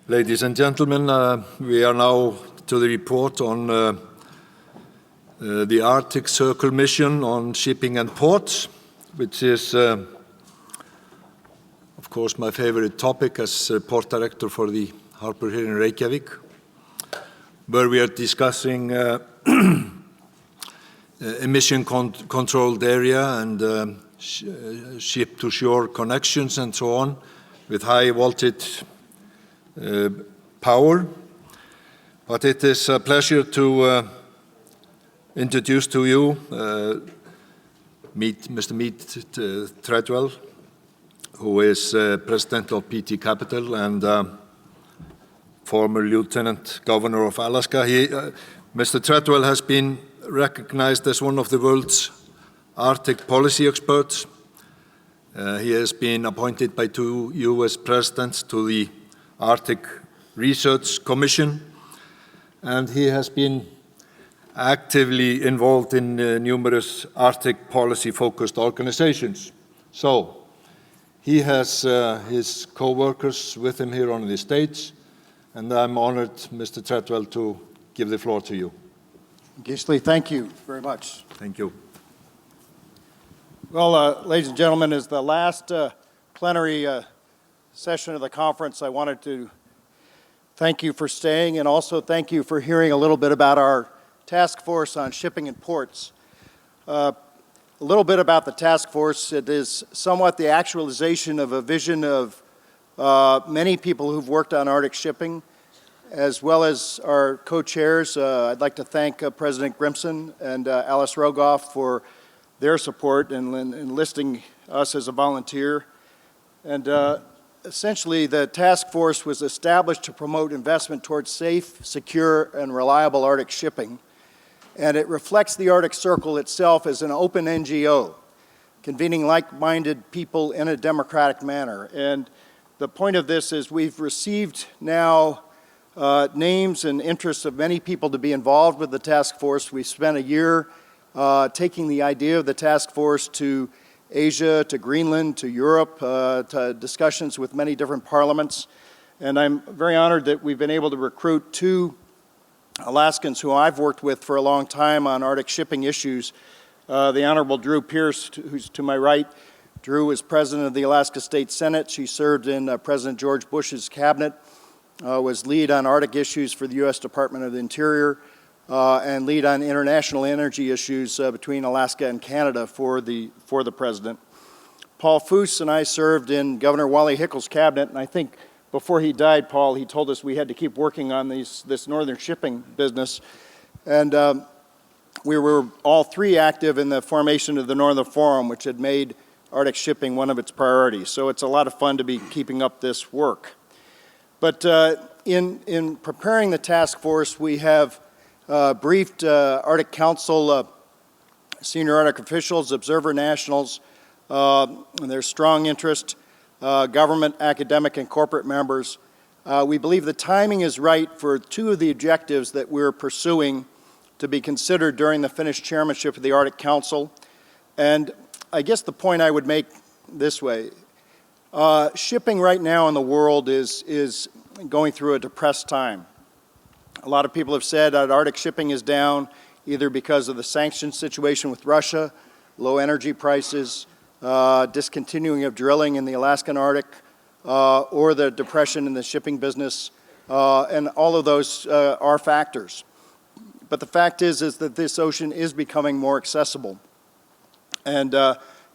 Ladies and gentlemen, we are now to the report on the Arctic Circle mission on shipping and ports, which is, of course, my favorite topic as port director for the harbor here in Reykjavik, where we are discussing emission-controlled area and ship-to-shore connections and so on with high-voltage power. But it is a pleasure to introduce to you Mr. Mead Treadwell, who is president of PT Capital and former Lieutenant Governor of Alaska. Mr. Treadwell has been recognized as one of the world's Arctic policy experts. He has been appointed by 2 U.S. presidents to the Arctic Research Commission, and he has been actively involved in numerous Arctic policy-focused organizations. So he has his co-workers with him here on the stage, and I'm honored, Mr. Treadwell, to give the floor to you. Gisli, thank you very much. Thank you. Well, ladies and gentlemen, as the last plenary session of the conference, I wanted to thank you for staying and also thank you for hearing a little bit about our task force on shipping and ports. A little bit about the task force. It is somewhat the actualization of a vision of many people who've worked on Arctic shipping, as well as our co-chairs. I'd like to thank President Grimson and Alice Rogoff for their support in enlisting us as a volunteer. And essentially, the task force was established to promote investment towards safe, secure, and reliable Arctic shipping. And it reflects the Arctic Circle itself as an open NGO, convening like-minded people in a democratic manner. And the point of this is we've received now names and interests of many people to be involved with the task force. We spent a year taking the idea of the task force to Asia, to Greenland, to Europe, to discussions with many different parliaments. And I'm very honored that we've been able to recruit 2 Alaskans who I've worked with for a long time on Arctic shipping issues. The Honorable Drew Pierce, who's to my right. Drew was president of the Alaska State Senate. She served in President George Bush's cabinet, was lead on Arctic issues for the U.S. Department of the Interior, and lead on international energy issues between Alaska and Canada for the president. Paul Foose and I served in Governor Wally Hickle's cabinet, and I think before he died, Paul, he told us we had to keep working on this northern shipping business. And we were all 3 active in the formation of the Northern Forum, which had made Arctic shipping one of its priorities. So it's a lot of fun to be keeping up this work. But in preparing the task force, we have briefed Arctic Council senior Arctic officials, observer nationals, and their strong interest, government, academic, and corporate members. We believe the timing is right for 2 of the objectives that we're pursuing to be considered during the Finnish chairmanship of the Arctic Council. And I guess the point I would make this way. Shipping right now in the world is going through a depressed time. A lot of people have said that Arctic shipping is down either because of the sanctions situation with Russia, low energy prices, discontinuing of drilling in the Alaskan Arctic, or the depression in the shipping business, and all of those are factors. But the fact is that this ocean is becoming more accessible. And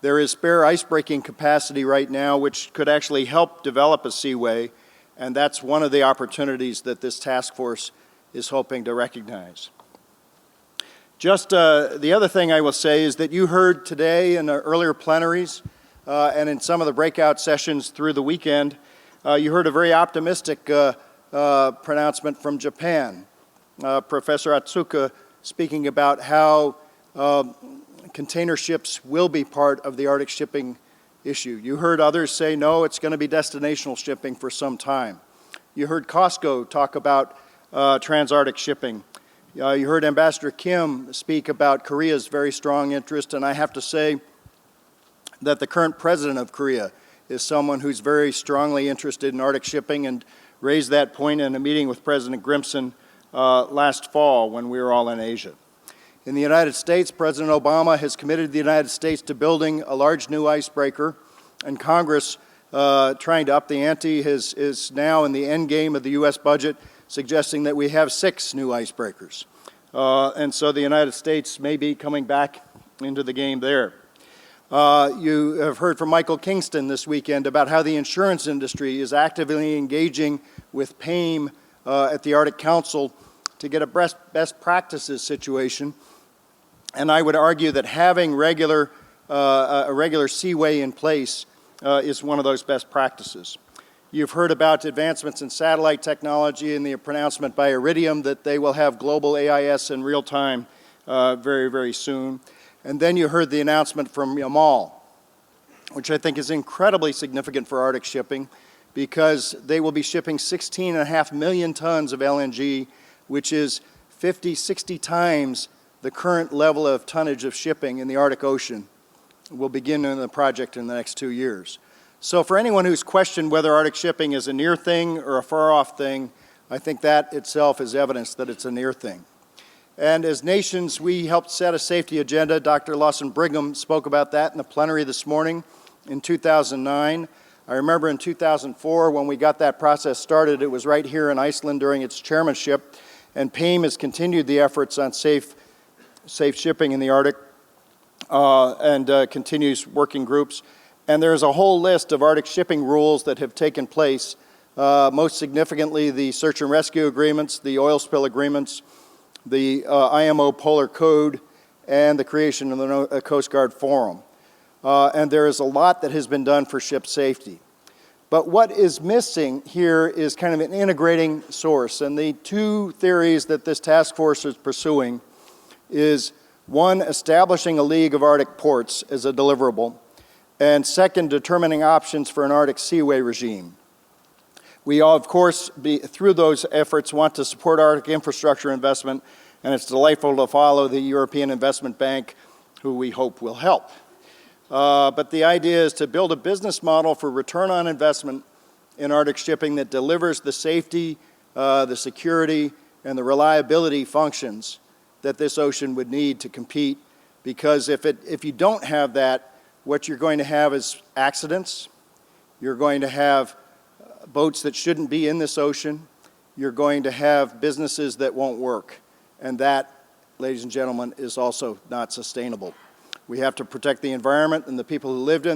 there is spare ice-breaking capacity right now which could actually help develop a seaway, and that's one of the opportunities that this task force is hoping to recognize. Just the other thing I will say is that you heard today in the earlier plenaries and in some of the breakout sessions through the weekend, you heard a very optimistic pronouncement from Japan. Professor Atsuka speaking about how container ships will be part of the Arctic shipping issue. You heard others say, no, it's going to be destinational shipping for some time. You heard Costco talk about trans-Arctic shipping. You heard Ambassador Kim speak about Korea's very strong interest, and I have to say that the current president of Korea is someone who's very strongly interested in Arctic shipping and raised that point in a meeting with President Grimson last fall when we were all in Asia. In the United States, President Obama has committed the United States to building a large new icebreaker, and Congress, trying to up the ante, is now in the end game of the U.S. budget, suggesting that we have 6 new icebreakers. And so the United States may be coming back into the game there. You have heard from Michael Kingston this weekend about how the insurance industry is actively engaging with PAIM at the Arctic Council to get a best practices situation. And I would argue that having a regular seaway in place is one of those best practices. You've heard about advancements in satellite technology and the pronouncement by Iridium that they will have global AIS in real time very, very soon. And then you heard the announcement from Yamal, which I think is incredibly significant for Arctic shipping, because they will be shipping 16.5 million tons of LNG, which is 50, 60 times the current level of tonnage of shipping in the Arctic Ocean. We'll begin in the project in the next 2 years. So for anyone who's questioned whether Arctic shipping is a near thing or a far-off thing, I think that itself is evidence that it's a near thing. And as nations, we helped set a safety agenda. Dr. Lawson Brigham spoke about that in the plenary this morning in 2009. I remember in 2004 when we got that process started, it was right here in Iceland during its chairmanship, and PAIM has continued the efforts on safe shipping in the Arctic and continues working groups. And there's a whole list of Arctic shipping rules that have taken place, most significantly the search and rescue agreements, the oil spill agreements, the IMO Polar Code, and the creation of the Coast Guard Forum. And there is a lot that has been done for ship safety. But what is missing here is kind of an integrating source. And the 2 theories that this task force is pursuing is, 1, establishing a League of Arctic Ports as a deliverable, and 2nd, determining options for an Arctic seaway regime. We all, of course, through those efforts, want to support Arctic infrastructure investment, and it's delightful to follow the European Investment Bank, who we hope will help. But the idea is to build a business model for return on investment in Arctic shipping that delivers the safety, the security, and the reliability functions that this ocean would need to compete. Because if you don't have that, what you're going to have is accidents. You're going to have boats that shouldn't be in this ocean. You're going to have businesses that won't work. And that, ladies and gentlemen, is also not sustainable. We have to protect the environment and the people who live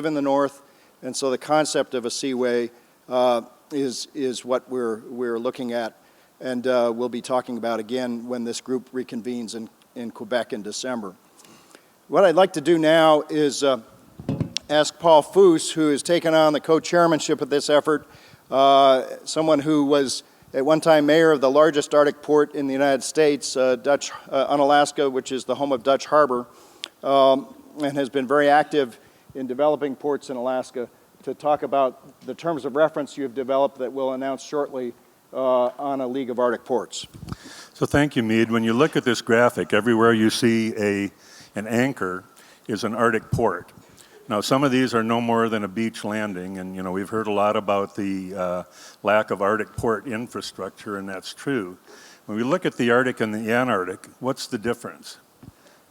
in the north. And so the concept of a seaway is what we're looking at, and we'll be talking about again when this group reconvenes in Quebec in December. What I'd like to do now is ask Paul Foos, who has taken on the co-chairmanship of this effort, someone who was at one time mayor of the largest Arctic port in the United States, Unalaska, which is the home of Dutch Harbor, and has been very active in developing ports in Alaska, to talk about the terms of reference you have developed that we'll announce shortly on a League of Arctic Ports. So thank you, Mead. When you look at this graphic, everywhere you see an anchor is an Arctic port. Now, some of these are no more than a beach landing, and we've heard a lot about the lack of Arctic port infrastructure, and that's true. When we look at the Arctic and the Antarctic, what's the difference?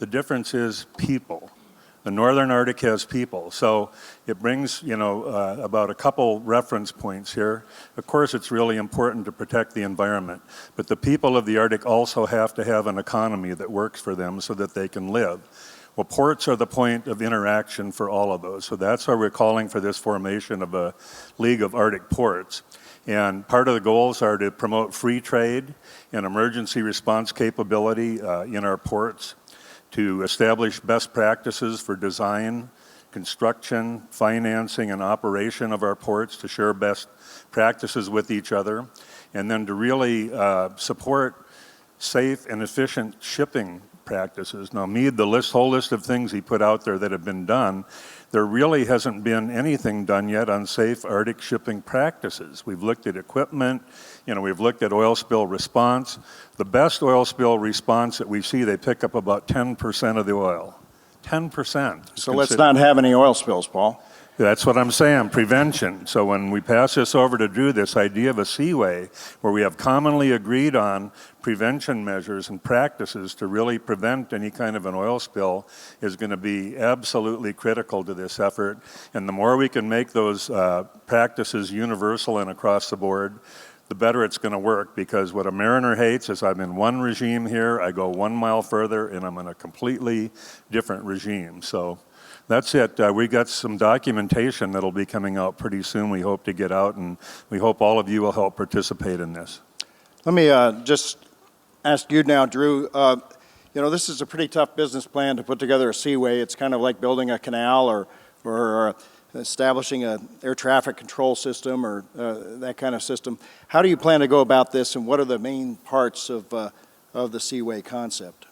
The difference is people. The Northern Arctic has people, so it brings, about a couple reference points here. Of course, it's really important to protect the environment, but the people of the Arctic also have to have an economy that works for them so that they can live. Well, ports are the point of interaction for all of those, so that's why we're calling for this formation of a League of Arctic Ports. And part of the goals are to promote free trade and emergency response capability in our ports, to establish best practices for design, construction, financing, and operation of our ports, to share best practices with each other, and then to really support safe and efficient shipping practices. Now, Mead, the whole list of things he put out there that have been done, there really hasn't been anything done yet on safe Arctic shipping practices. We've looked at equipment, we've looked at oil spill response. The best oil spill response that we see, they pick up about 10% of the oil. 10%. So let's not have any oil spills, Paul. That's what I'm saying, prevention. So when we pass this over to Drew, this idea of a seaway, where we have commonly agreed on prevention measures and practices to really prevent any kind of an oil spill, is going to be absolutely critical to this effort. And the more we can make those practices universal and across the board, the better it's going to work, because what a mariner hates is I'm in one regime here, I go 1 mile further, and I'm in a completely different regime. So that's it. We got some documentation that'll be coming out pretty soon. We hope to get out, and we hope all of you will help participate in this. Let me just ask you now, Drew. You know, this is a pretty tough business plan to put together a seaway. It's kind of like building a canal or establishing an air traffic control system or that kind of system. How do you plan to go about this, and what are the main parts of the seaway concept?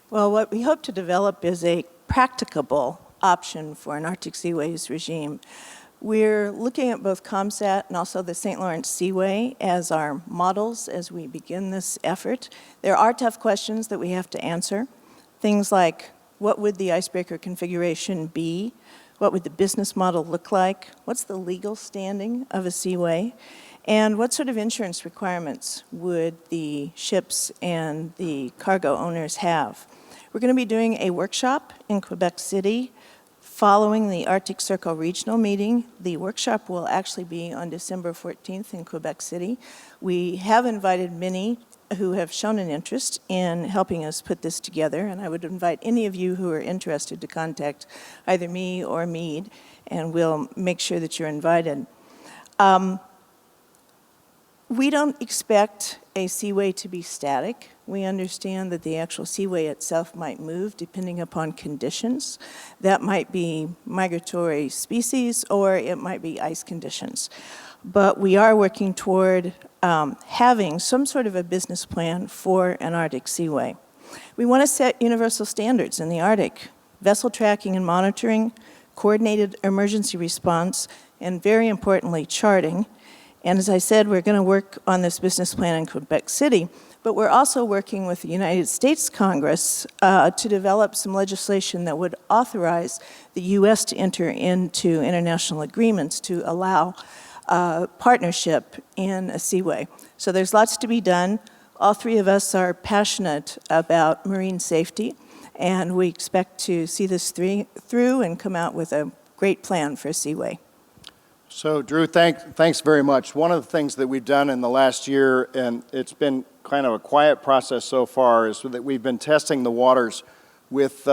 Well, what we hope to develop is a practicable option for an Arctic Seaways regime. We're looking at both COMSAT and also the St. Lawrence Seaway as our models as we begin this effort. There are tough questions that we have to answer. Things like, what would the icebreaker configuration be? What would the business model look like? What's the legal standing of a seaway? And what sort of insurance requirements would the ships and the cargo owners have? We're going to be doing a workshop in Quebec City following the Arctic Circle Regional Meeting. The workshop will actually be on December 14th in Quebec City. We have invited many who have shown an interest in helping us put this together, and I would invite any of you who are interested to contact either me or Mead, and we'll make sure that you're invited. We don't expect a seaway to be static. We understand that the actual seaway itself might move depending upon conditions. That might be migratory species, or it might be ice conditions. But we are working toward having some sort of a business plan for an Arctic seaway. We want to set universal standards in the Arctic: vessel tracking and monitoring, coordinated emergency response, and very importantly, charting. And as I said, we're going to work on this business plan in Quebec City, but we're also working with the United States Congress to develop some legislation that would authorize the U.S. to enter into international agreements to allow partnership in a seaway. So there's lots to be done. All three of us are passionate about marine safety, and we expect to see this through and come out with a great plan for a seaway. So, Drew, thanks very much. One of the things that we've done in the last year, and it's been kind of a quiet process so far, is that we've been testing the waters with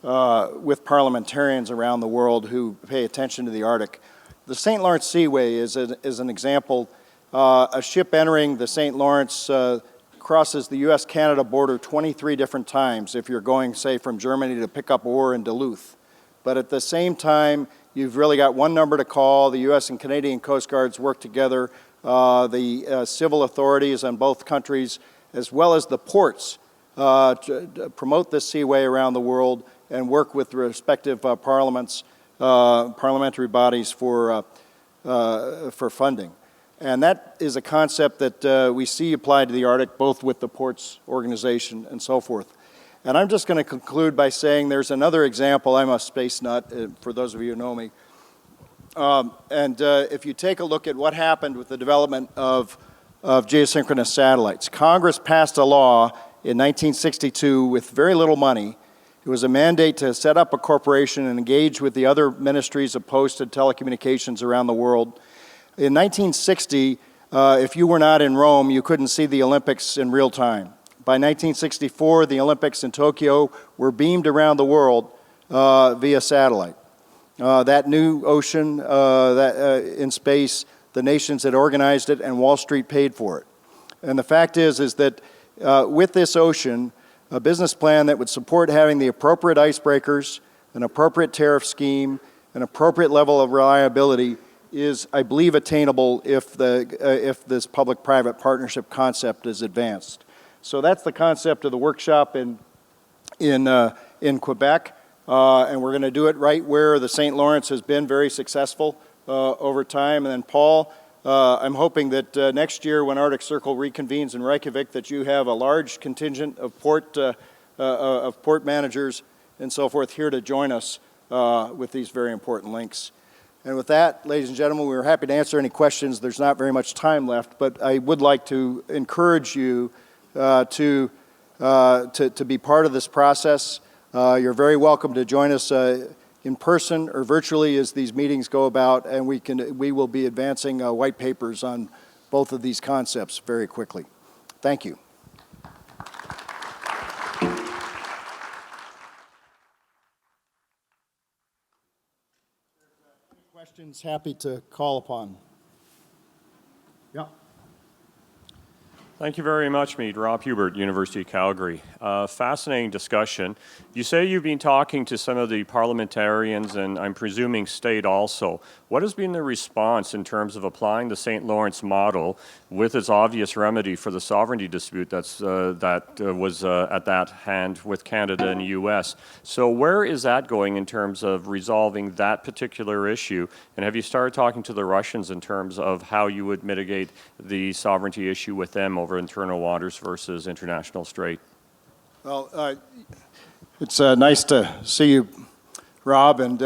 parliamentarians around the world who pay attention to the Arctic. The St. Lawrence Seaway is an example. A ship entering the St. Lawrence crosses the U.S.-Canada border 23 different times if you're going, say, from Germany to pick up ore in Duluth. But at the same time, you've really got one number to call. The U.S. and Canadian Coast Guards work together. The civil authorities on both countries, as well as the ports, to promote this seaway around the world and work with the respective parliamentary bodies for funding. And that is a concept that we see applied to the Arctic, both with the ports organization and so forth. And I'm just going to conclude by saying there's another example. I'm a space nut, for those of you who know me. If you take a look at what happened with the development of geosynchronous satellites, Congress passed a law in 1962 with very little money. It was a mandate to set up a corporation and engage with the other ministries of post and telecommunications around the world. In 1960, if you were not in Rome, you couldn't see the Olympics in real time. By 1964, the Olympics in Tokyo were beamed around the world via satellite. That new ocean in space, the nations that organized it, and Wall Street paid for it. And the fact is that with this ocean, a business plan that would support having the appropriate icebreakers, an appropriate tariff scheme, an appropriate level of reliability is, I believe, attainable if this public-private partnership concept is advanced. So that's the concept of the workshop in Quebec, and we're going to do it right where the St. Lawrence has been very successful over time. And then, Paul, I'm hoping that next year when Arctic Circle reconvenes in Reykjavik, that you have a large contingent of port managers and so forth here to join us with these very important links. And with that, ladies and gentlemen, we're happy to answer any questions. There's not very much time left, but I would like to encourage you to be part of this process. You're very welcome to join us in person or virtually as these meetings go about, and we will be advancing white papers on both of these concepts very quickly. Thank you. Questions, happy to call upon. Yeah. Thank you very much, Mead. Rob Hubert, University of Calgary. Fascinating discussion. You say you've been talking to some of the parliamentarians, and I'm presuming state also. What has been the response in terms of applying the St. Lawrence model with its obvious remedy for the sovereignty dispute that was at that hand with Canada and the U.S.? So where is that going in terms of resolving that particular issue? And have you started talking to the Russians in terms of how you would mitigate the sovereignty issue with them over internal waters versus international strait? Well, it's nice to see you, Rob. And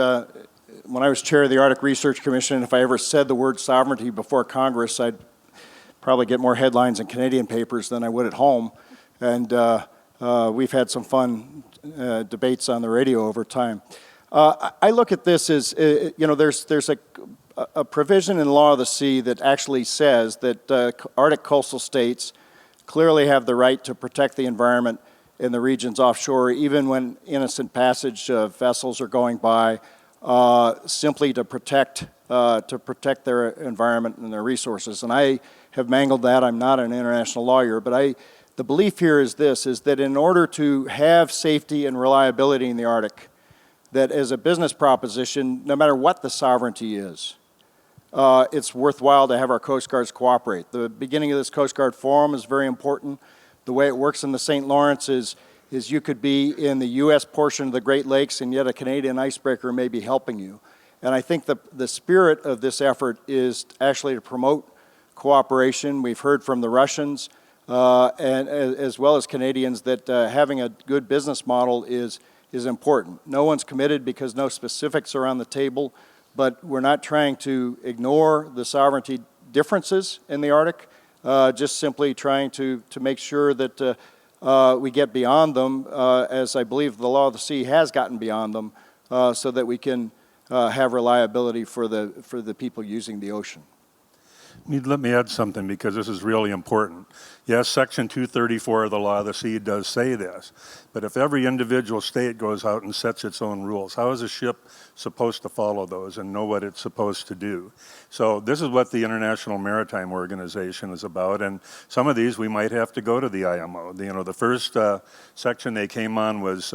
when I was chair of the Arctic Research Commission, if I ever said the word sovereignty before Congress, I'd probably get more headlines in Canadian papers than I would at home. And we've had some fun debates on the radio over time. I look at this as, there's a provision in the law of the sea that actually says that Arctic coastal states clearly have the right to protect the environment in the regions offshore, even when innocent passage vessels are going by, simply to protect their environment and their resources. And I have mangled that. I'm not an international lawyer, but the belief here is this, is that in order to have safety and reliability in the Arctic, that as a business proposition, no matter what the sovereignty is, it's worthwhile to have our Coast Guards cooperate. The beginning of this Coast Guard forum is very important. The way it works in the St. Lawrence is you could be in the U.S. portion of the Great Lakes and yet a Canadian icebreaker may be helping you. And I think the spirit of this effort is actually to promote cooperation. We've heard from the Russians and as well as Canadians that having a good business model is important. No one's committed because no specifics are on the table, but we're not trying to ignore the sovereignty differences in the Arctic, just simply trying to make sure that we get beyond them, as I believe the law of the sea has gotten beyond them, so that we can have reliability for the people using the ocean. Let me add something because this is really important. Yes, Section 234 of the Law of the Sea does say this, but if every individual state goes out and sets its own rules, how is a ship supposed to follow those and know what it's supposed to do? So this is what the International Maritime Organization is about, and some of these we might have to go to the IMO. The first section they came on was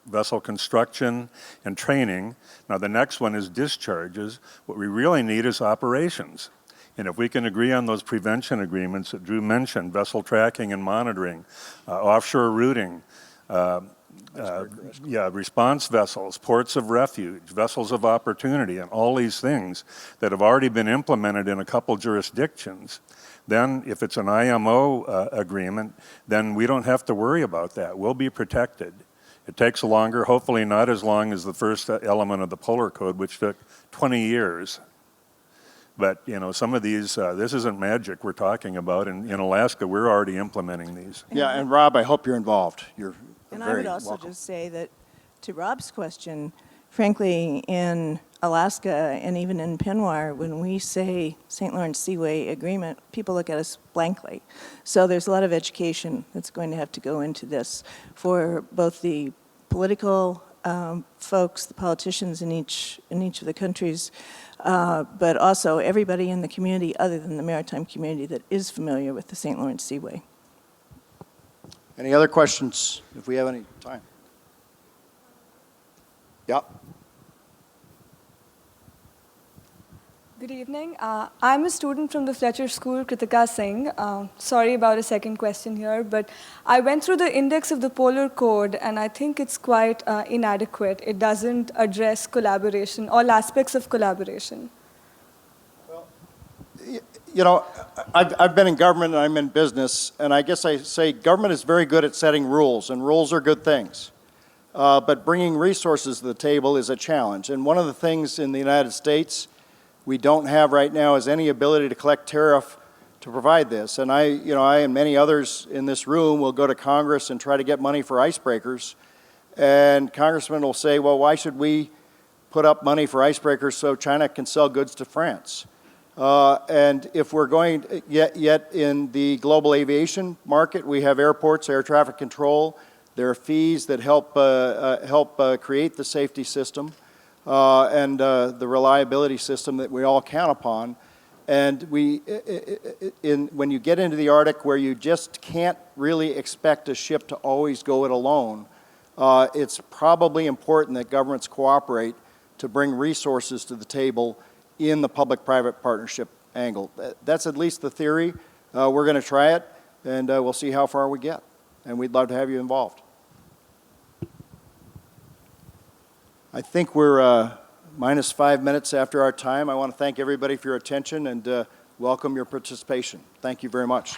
vessel construction and training. Now the next one is discharges. What we really need is operations. And if we can agree on those prevention agreements that Drew mentioned, vessel tracking and monitoring, offshore routing, response vessels, ports of refuge, vessels of opportunity, and all these things that have already been implemented in a couple jurisdictions, then if it's an IMO agreement, then we don't have to worry about that. We'll be protected. It takes longer, hopefully not as long as the first element of the Polar Code, which took 20 years. But, some of these, this isn't magic we're talking about. In Alaska, we're already implementing these. Yeah, and Rob, I hope you're involved. You're And very I would also welcome. just say that, to Rob's question, frankly, in Alaska and even in Penwar, when we say St. Lawrence Seaway Agreement, people look at us blankly. So there's a lot of education that's going to have to go into this for both the political folks, the politicians in each of the countries, but also everybody in the community other than the maritime community that is familiar with the St. Lawrence Seaway. Any other questions, if we have any time? Yeah. Good evening. I'm a student from the Fletcher School, Kritika Singh. Sorry about a second question here, but I went through the index of the Polar Code, and I think it's quite inadequate. It doesn't address collaboration, all aspects of collaboration. Well, I've been in government and I'm in business, and I guess I say government is very good at setting rules, and rules are good things. but bringing resources to the table is a challenge. And one of the things in the United States we don't have right now is any ability to collect tariff to provide this. And I and many others in this room will go to Congress and try to get money for icebreakers. And congressmen will say, well, why should we put up money for icebreakers so China can sell goods to France? And if we're going, yet in the global aviation market, we have airports, air traffic control. There are fees that help create the safety system and the reliability system that we all count upon. And when you get into the Arctic where you just can't really expect a ship to always go it alone, it's probably important that governments cooperate to bring resources to the table in the public-private partnership angle. That's at least the theory. We're going to try it, and we'll see how far we get. And we'd love to have you involved. I think we're minus 5 minutes after our time. I want to thank everybody for your attention and welcome your participation. Thank you very much.